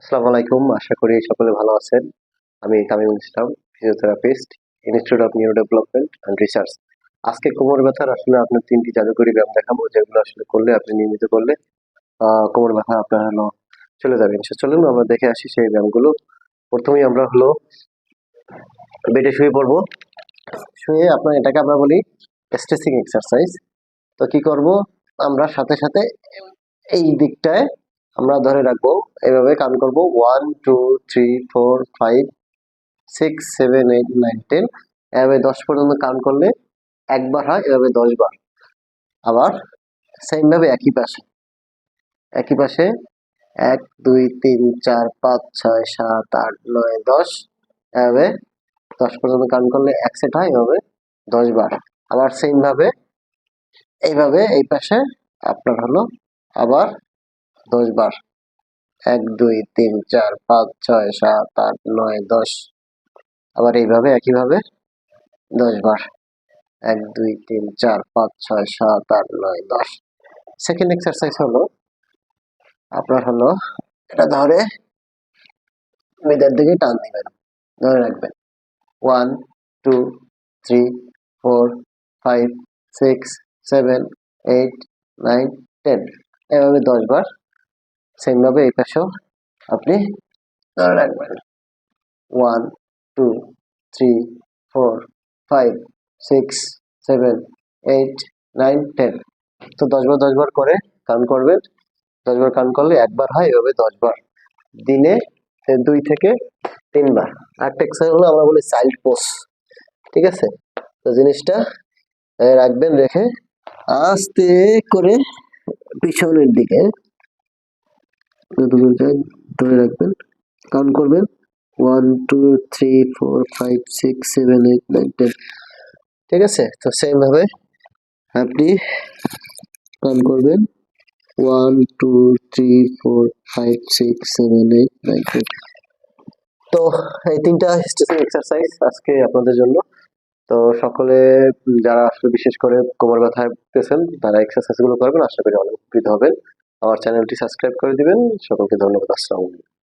আসসালামু আলাইকুম। আশা করি সকলে ভালো আছেন। আমি Tamimul Islam, physiotherapist, Institute of Neuro Development and Research. আজকে কোমর ব্যথার আসলে আপনার ৩টি জাদুকরী ব্যায়াম দেখাবো, যেগুলো আসলে করলে আপনি নিয়মিত করলে কোমর ব্যথা আপনার চলে যাবে। চলুন আমরা দেখে আসি সেই ব্যায়ামগুলো। প্রথমেই আমরা বেডে শুয়ে পড়বো। শুয়ে এটাকে আমরা বলি স্ট্রেচিং এক্সারসাইজ। তো কি করব, আমরা সাথে সাথে এই দিকটায় আমরা ধরে রাখবো, এভাবে কাউন্ট করবো 1 2 3 4 5 6 7 8 9 10। এভাবে 10 পর্যন্ত কাউন্ট করলে একবার হয়, এভাবে 10 বার। আবার সেম ভাবে একই পাশে 1 2 3 4 5 6 7 8 9 10। এভাবে 10 পর্যন্ত কাউন্ট করলে এক সেট হয়, এভাবে 10 বার। আবার সেম ভাবে এইভাবে এই পাশে আপনার আবার 10 বার। 1 2 3 4 5 6 7 8 9 10। আবার এইভাবে একইভাবে 10 বার। 1 2 3 4 5 6 7 8 9 10। সেকেন্ড এক্সারসাইজ আপনার এটা ধরে মিডের দিকে টান দিবেন, ধরে রাখবেন। 1 2 3 4 5 6 7 8 9 10। এভাবে 10 বার। সেম ভাবে এই পাশেও আপনি ধরে রাখবেন। 1 2 3 4 5 6 7 8 9 10। তো 10 বার করে কাউন্ট করবেন। 10 বার কাউন্ট করলে একবার হয়, এভাবে 10 বার দিনে 2 থেকে 3 বার। আরেকটা এক্সারসাইজ আমরা বলি চাইল্ড পোজ। ঠিক আছে, তো জিনিসটা রাখবেন, রেখে আস্তে করে পিছনের দিকে ধরে রাখবেন, কাউন্ট করবেন। 1 2 3 4 5 6 7 8 9 10। ঠিক আছে, তো সেম ভাবে আপনি কাউন্ট করবেন। 1 2 3 4 5 6 7 8 9 10। তো এই 3টা স্ট্রেচিং এক্সারসাইজ আজকে আপনাদের জন্য। তো সকলে যারা আসলে বিশেষ করে কোমর ব্যথায় ভুগতেছেন, তারা এক্সারসাইজ গুলো করবেন, আশা করি অনেক উপকৃত হবেন। আমার চ্যানেলটি সাবস্ক্রাইব করে দিবেন। সকলকে ধন্যবাদ। আসসালামু আলাইকুম।